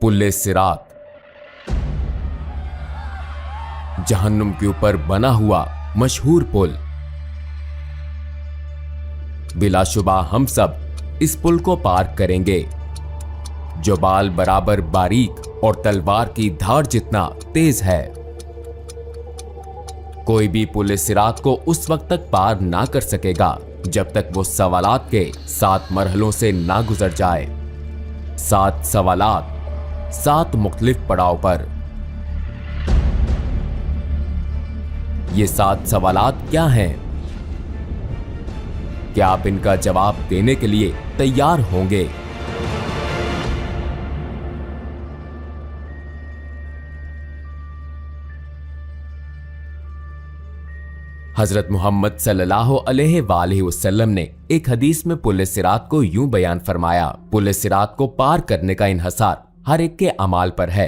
पुल सिरात जहन्नुम के ऊपर बना हुआ मशहूर पुल। बिलाशुबा हम सब इस पुल को पार करेंगे जो बाल बराबर बारीक और तलवार की धार जितना तेज है। कोई भी पुल सिरात को उस वक्त तक पार ना कर सकेगा जब तक वो सवालात के 7 मरहलों से ना गुजर जाए। 7 सवालात 7 मुख्तलिफ पड़ाव पर। ये 7 सवालात क्या हैं? क्या आप इनका जवाब देने के लिए तैयार होंगे? हजरत मोहम्मद सल्लल्लाहु अलैहि वसल्लम ने एक हदीस में पुल सिरात को यूं बयान फरमाया, पुल सिरात को पार करने का इन्हसार हर एक के अमाल पर है।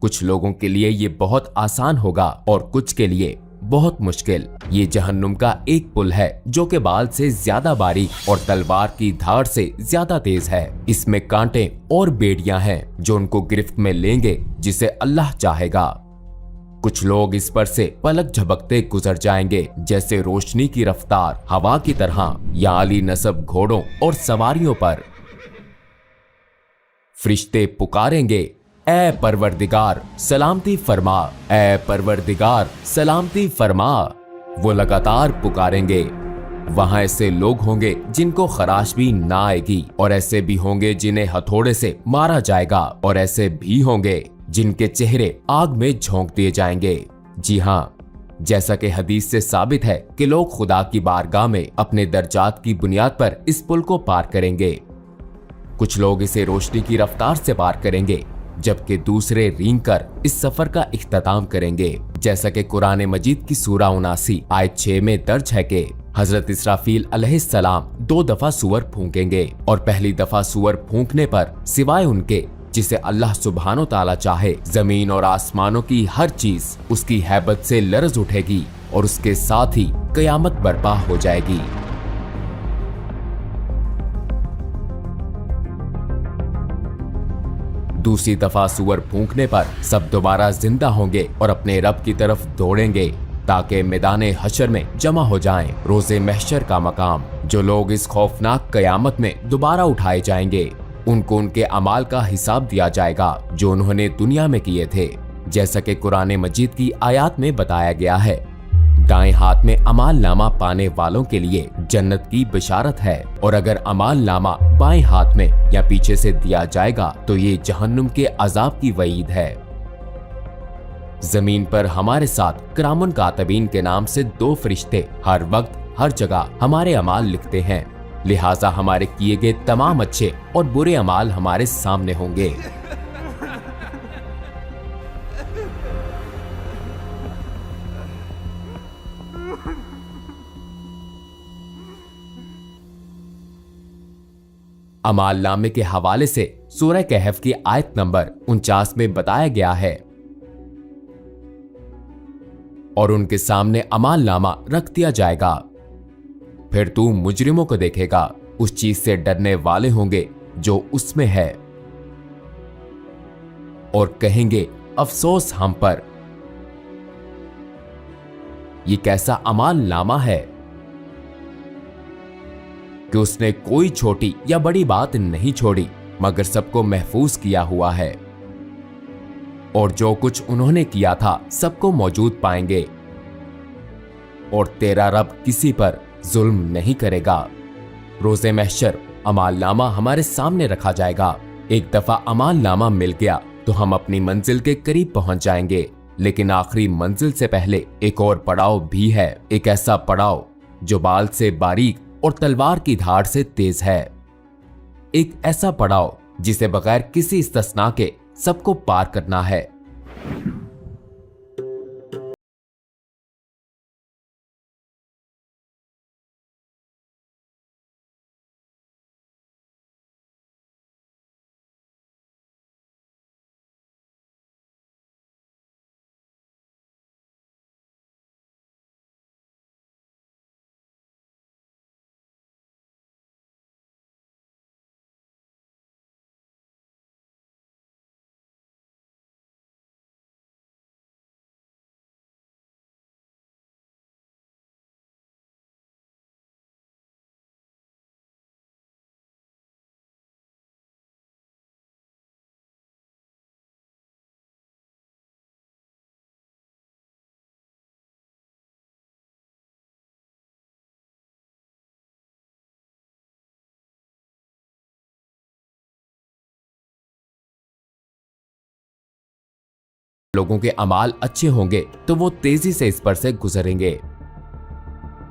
कुछ लोगों के लिए ये बहुत आसान होगा और कुछ के लिए बहुत मुश्किल। ये जहन्नुम का एक पुल है जो के बाल से ज्यादा बारीक और तलवार की धार से ज्यादा तेज है। इसमें कांटे और बेड़ियां हैं जो उनको गिरफ्त में लेंगे जिसे अल्लाह चाहेगा। कुछ लोग इस पर से पलक झपकते गुजर जाएंगे जैसे रोशनी की रफ्तार हवा की तरह, या आली नसब घोड़ों और सवारियों पर। फरिश्ते पुकारेंगे, ऐ परवरदिगार सलामती फरमा, ऐ परवरदिगार सलामती फरमा। वो लगातार पुकारेंगे। वहां ऐसे लोग होंगे जिनको खराश भी ना आएगी, और ऐसे भी होंगे जिन्हें हथौड़े से मारा जाएगा, और ऐसे भी होंगे जिनके चेहरे आग में झोंक दिए जाएंगे। जी हाँ, जैसा कि हदीस से साबित है कि लोग खुदा की बारगाह में अपने दर्जात की बुनियाद पर इस पुल को पार करेंगे। कुछ लोग इसे रोशनी की रफ्तार से पार करेंगे जबकि दूसरे रेंग कर इस सफर का इख्तिताम करेंगे। जैसा कि कुरान मजीद की सूरा 79 आयत 6 में दर्ज है कि हजरत इसराफील अलैहिस्सलाम 2 दफा सूअर फूंकेंगे, और पहली दफा सूअर फूंकने पर सिवाय उनके जिसे अल्लाह सुब्हानो ताला चाहे, जमीन और आसमानों की हर चीज उसकी हैबत से लरज उठेगी और उसके साथ ही कयामत बर्पा हो जाएगी। दूसरी दफा सूअर फूंकने पर सब दोबारा जिंदा होंगे और अपने रब की तरफ दौड़ेंगे ताकि मैदाने हशर में जमा हो जाएं, रोजे महशर का मकाम। जो लोग इस खौफनाक कयामत में दोबारा उठाए जाएंगे उनको उनके अमाल का हिसाब दिया जाएगा जो उन्होंने दुनिया में किए थे। जैसा कि कुरान मजीद की आयत में बताया गया है, दाएं हाथ में अमाल नामा पाने वालों के लिए जन्नत की बिशारत है, और अगर अमाल नामा बाएं हाथ में या पीछे से दिया जाएगा तो ये जहन्नुम के अजाब की वईद है। जमीन पर हमारे साथ किरामुन कातिबीन के नाम से 2 फरिश्ते हर वक्त हर जगह हमारे अमाल लिखते हैं, लिहाजा हमारे किए गए तमाम अच्छे और बुरे अमाल हमारे सामने होंगे। अमाल नामे के हवाले से सूरह कहफ की आयत नंबर 49 में बताया गया है, और उनके सामने अमाल नामा रख दिया जाएगा। फिर तू मुजरिमों को देखेगा, उस चीज से डरने वाले होंगे जो उसमें है, और कहेंगे अफसोस हम पर। ये कैसा अमाल नामा है कि उसने कोई छोटी या बड़ी बात नहीं छोड़ी मगर सबको महफूज किया हुआ है, और जो कुछ उन्होंने किया था सबको मौजूद पाएंगे, और तेरा रब किसी पर जुल्म नहीं करेगा। रोजे महशर अमाल नामा हमारे सामने रखा जाएगा। एक दफा अमाल नामा मिल गया तो हम अपनी मंजिल के करीब पहुंच जाएंगे, लेकिन आखिरी मंजिल से पहले एक और पड़ाव भी है, एक ऐसा पड़ाव जो बाल से बारीक और तलवार की धार से तेज है। एक ऐसा पड़ाव जिसे बगैर किसी इस्तिस्ना के सबको पार करना है। लोगों के अमाल अच्छे होंगे तो वो तेजी से इस पर से गुजरेंगे।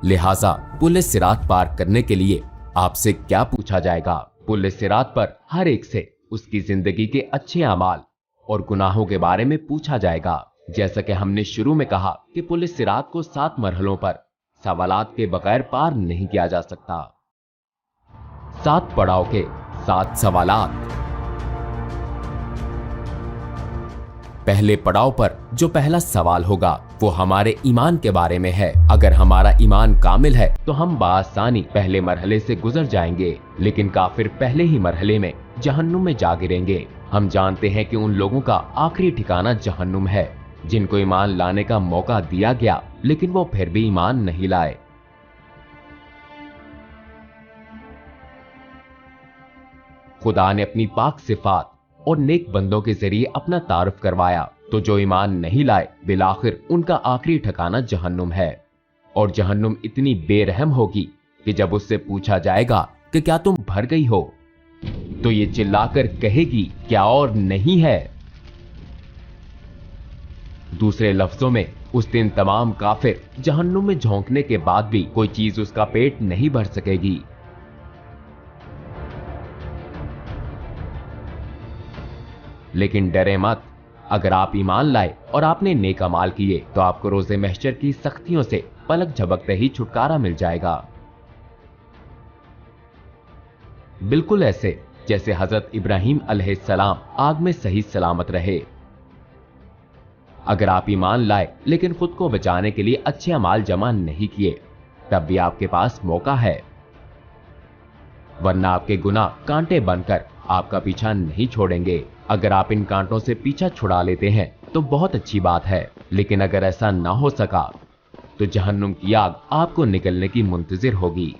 लिहाजा पुल सिरात पार करने के लिए आपसे क्या पूछा जाएगा? पुल सिरात पर हर एक से उसकी जिंदगी के अच्छे अमाल और गुनाहों के बारे में पूछा जाएगा। जैसा कि हमने शुरू में कहा कि पुल सिरात को 7 मरहलों पर सवालात के बगैर पार नहीं किया जा सकता। 7 पड़ाव के 7 सवालात। पहले पड़ाव पर जो पहला सवाल होगा वो हमारे ईमान के बारे में है। अगर हमारा ईमान कामिल है तो हम बासानी पहले मरहले से गुजर जाएंगे, लेकिन काफिर पहले ही मरहले में जहन्नुम में जा गिरेंगे। हम जानते हैं कि उन लोगों का आखिरी ठिकाना जहन्नुम है जिनको ईमान लाने का मौका दिया गया लेकिन वो फिर भी ईमान नहीं लाए। खुदा ने अपनी पाक सिफात और नेक बंदों के जरिए अपना तारुफ करवाया, तो जो ईमान नहीं लाए बिलाखिर उनका आखिरी ठिकाना जहन्नुम है। और जहन्नुम इतनी बेरहम होगी कि जब उससे पूछा जाएगा कि क्या तुम भर गई हो, तो ये चिल्लाकर कहेगी क्या और नहीं है। दूसरे लफ्जों में उस दिन तमाम काफिर जहन्नुम में झोंकने के बाद भी कोई चीज उसका पेट नहीं भर सकेगी। लेकिन डरे मत, अगर आप ईमान लाए और आपने नेक अमाल किए तो आपको रोजे महशर की सख्तियों से पलक झपकते ही छुटकारा मिल जाएगा। बिल्कुल ऐसे जैसे हजरत इब्राहिम अलैहिस्सलाम आग में सही सलामत रहे। अगर आप ईमान लाए लेकिन खुद को बचाने के लिए अच्छे अमाल जमा नहीं किए, तब भी आपके पास मौका है, वरना आपके गुनाह कांटे बनकर आपका पीछा नहीं छोड़ेंगे। अगर आप इन कांटों से पीछा छुड़ा लेते हैं तो बहुत अच्छी बात है, लेकिन अगर ऐसा ना हो सका तो जहन्नुम की आग आपको निकलने की मुंतजिर होगी।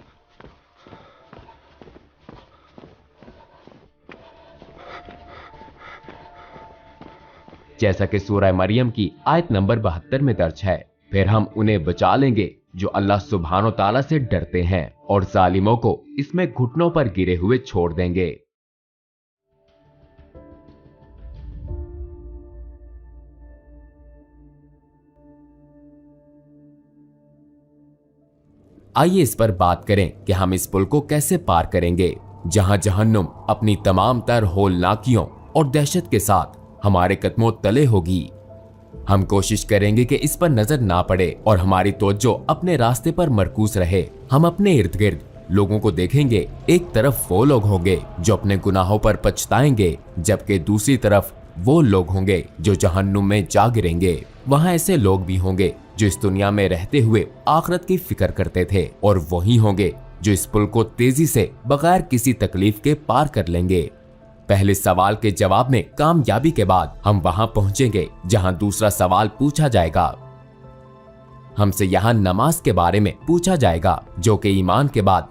जैसा कि सूरह मरियम की आयत नंबर 72 में दर्ज है, फिर हम उन्हें बचा लेंगे जो अल्लाह सुब्हानो ताला से डरते हैं और जालिमों को इसमें घुटनों पर गिरे हुए छोड़ देंगे। आइए इस पर बात करें कि हम इस पुल को कैसे पार करेंगे, जहां जहन्नुम अपनी तमाम तर होलनाकियों और दहशत के साथ हमारे कदमों तले होगी। हम कोशिश करेंगे कि इस पर नजर ना पड़े और हमारी तवज्जो अपने रास्ते पर मरकूज रहे। हम अपने इर्द गिर्द लोगों को देखेंगे। एक तरफ वो लोग होंगे जो अपने गुनाहों पर पछताएंगे, जबकि दूसरी तरफ वो लोग होंगे जो जहन्नुम में जा गिरेंगे। वहां ऐसे लोग भी होंगे जो इस दुनिया में रहते हुए आखिरत की फिक्र करते थे, और वही होंगे जो इस पुल को तेजी से बगैर किसी तकलीफ के पार कर लेंगे। पहले सवाल के जवाब में कामयाबी के बाद हम वहां पहुंचेंगे जहां दूसरा सवाल पूछा जाएगा। हमसे यहां नमाज के बारे में पूछा जाएगा, जो कि ईमान के बाद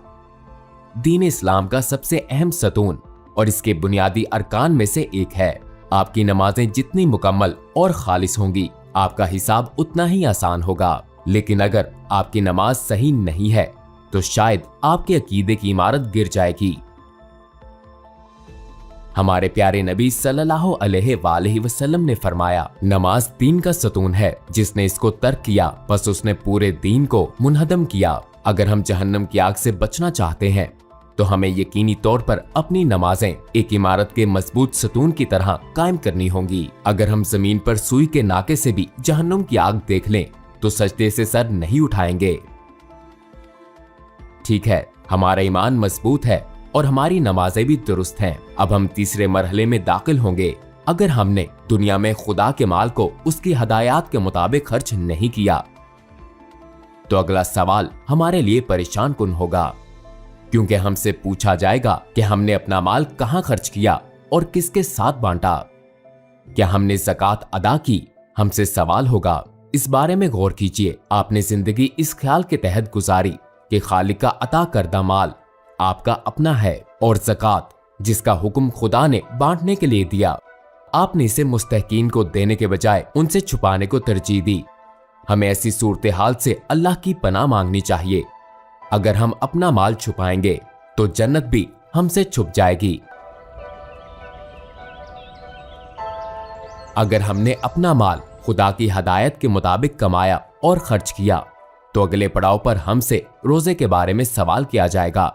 दीन इस्लाम का सबसे अहम सतून और इसके बुनियादी अरकान में से एक है। आपकी नमाजें जितनी मुकम्मल और खालिस होंगी, आपका हिसाब उतना ही आसान होगा। लेकिन अगर आपकी नमाज सही नहीं है तो शायद आपके अकीदे की इमारत गिर जाएगी। हमारे प्यारे नबी सल्लल्लाहु अलैहि वसल्लम ने फरमाया, नमाज दीन का सतून है, जिसने इसको तर्क किया बस उसने पूरे दीन को मुनहदम किया। अगर हम जहन्नम की आग से बचना चाहते हैं तो हमें यकीनी तौर पर अपनी नमाजें एक इमारत के मजबूत सतून की तरह कायम करनी होंगी। अगर हम जमीन पर सुई के नाके से भी जहन्नुम की आग देख लें तो सजदे से सर नहीं उठाएंगे। ठीक है, हमारा ईमान मजबूत है और हमारी नमाजें भी दुरुस्त हैं। अब हम तीसरे मरहले में दाखिल होंगे। अगर हमने दुनिया में खुदा के माल को उसकी हदायत के मुताबिक खर्च नहीं किया तो अगला सवाल हमारे लिए परेशान कुन होगा, क्योंकि हमसे पूछा जाएगा कि हमने अपना माल कहां खर्च किया और किसके साथ बांटा। क्या हमने ज़कात अदा की? हमसे सवाल होगा। इस बारे में गौर कीजिए, आपने जिंदगी इस ख्याल के तहत गुजारी कि खालिक का अता करदा माल आपका अपना है और ज़कात जिसका हुक्म खुदा ने बांटने के लिए दिया, आपने इसे मुस्तहकीन को देने के बजाय उनसे छुपाने को तरजीह दी। हमें ऐसी सूरत हाल से अल्लाह की पनाह मांगनी चाहिए। अगर हम अपना माल छुपाएंगे तो जन्नत भी हमसे छुप जाएगी। अगर हमने अपना माल खुदा की हदायत के मुताबिक कमाया और खर्च किया तो अगले पड़ाव पर हमसे रोजे के बारे में सवाल किया जाएगा,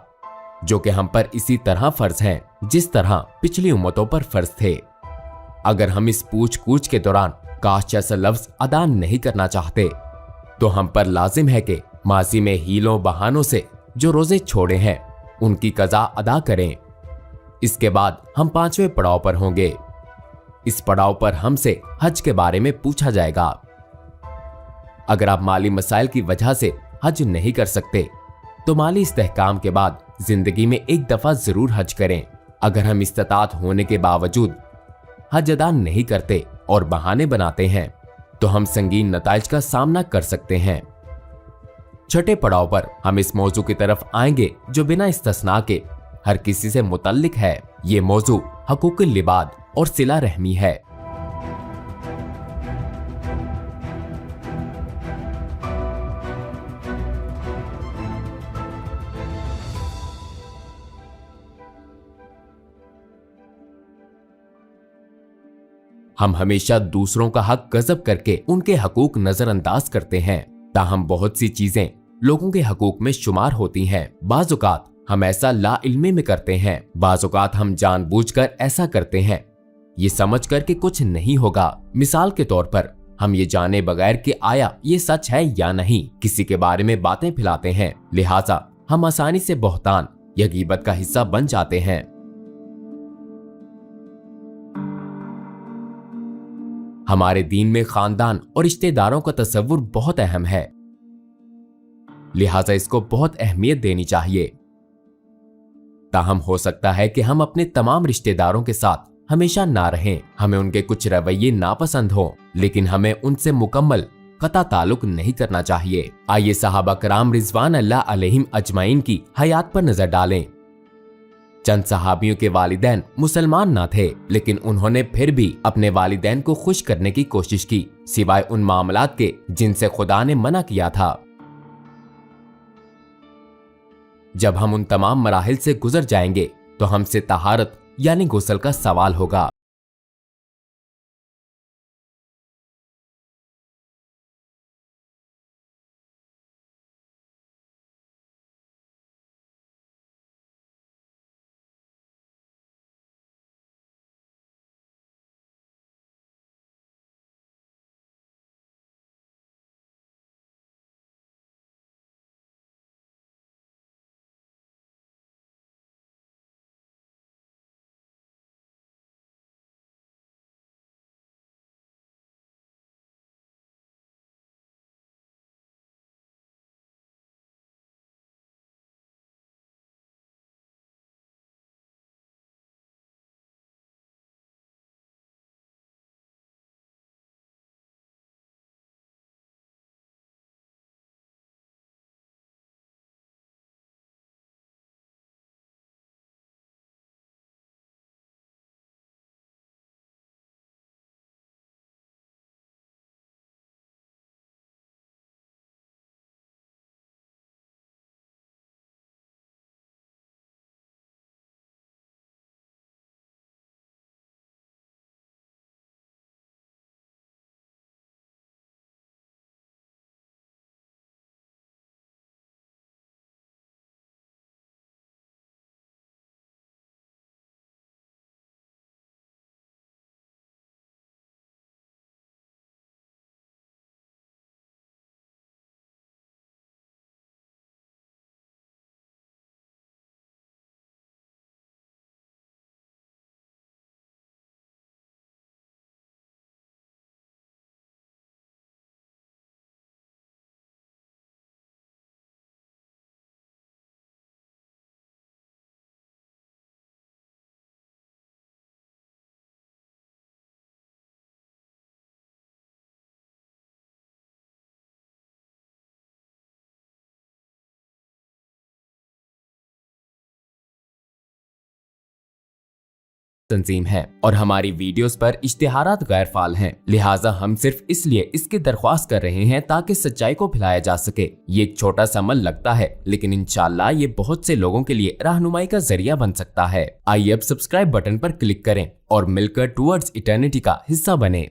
जो कि हम पर इसी तरह फर्ज हैं जिस तरह पिछली उम्मतों पर फर्ज थे। अगर हम इस पूछ कूछ के दौरान काश जैसा लफ्ज अदा नहीं करना चाहते तो हम पर लाजिम है कि माजी में हीलों बहानों से जो रोजे छोड़े हैं उनकी कज़ा अदा करें। इसके बाद हम 5वें पड़ाव पर होंगे। इस पड़ाव पर हमसे हज के बारे में पूछा जाएगा। अगर आप माली मसाइल की वजह से हज नहीं कर सकते तो माली इस्तेहकाम के बाद जिंदगी में एक दफा जरूर हज करें। अगर हम इस्तात होने के बावजूद हज अदा नहीं करते और बहाने बनाते हैं तो हम संगीन नताइज का सामना कर सकते हैं। छठे पड़ाव पर हम इस मौजू की तरफ आएंगे जो बिना इस्तिस्ना के हर किसी से मुतल्लिक है। ये मौजू हकूकुल लिबाद और सिला रहमी है। हम हमेशा दूसरों का हक गजब करके उनके हकूक नजरअंदाज करते हैं, ताहम बहुत सी चीजें लोगों के हकूक में शुमार होती हैं। बाज़ औक़ात हम ऐसा लाइल्मी में करते हैं, बाज़ औक़ात हम जानबूझकर ऐसा करते हैं ये समझ कर कि कुछ नहीं होगा। मिसाल के तौर पर हम ये जाने बगैर कि आया ये सच है या नहीं किसी के बारे में बातें फैलाते हैं, लिहाजा हम आसानी से बहतान या गीबत का हिस्सा बन जाते हैं। हमारे दीन में खानदान और रिश्तेदारों का तस्वुर बहुत अहम है, लिहाजा इसको बहुत अहमियत देनी चाहिए। ताहम हो सकता है कि हम अपने तमाम रिश्तेदारों के साथ हमेशा ना रहें, हमें उनके कुछ रवैये नापसंद हो, लेकिन हमें उनसे मुकम्मल कता ताल्लुक नहीं करना चाहिए। आइए सहाबा कराम रिजवान अल्लाह अलैहिम अजमाइन की हयात पर नजर डालें। चंद सहाबियों के वालिदैन मुसलमान ना थे, लेकिन उन्होंने फिर भी अपने वालिदैन को खुश करने की कोशिश की, सिवाय उन मामलात के जिनसे खुदा ने मना किया था। जब हम उन तमाम मराहिल से गुजर जाएंगे तो हमसे तहारत यानी गुस्ल का सवाल होगा। तंजीम है और हमारी वीडियोस पर इश्तिहारात गैर फाल हैं, लिहाजा हम सिर्फ इसलिए इसकी दरख्वास्त कर रहे हैं ताकि सच्चाई को फैलाया जा सके। ये एक छोटा सा अमल लगता है, लेकिन इंशाअल्लाह ये बहुत से लोगों के लिए रहनुमाई का जरिया बन सकता है। आइए अब सब्सक्राइब बटन पर क्लिक करें और मिलकर टुवर्ड्स इटर्निटी का हिस्सा बने।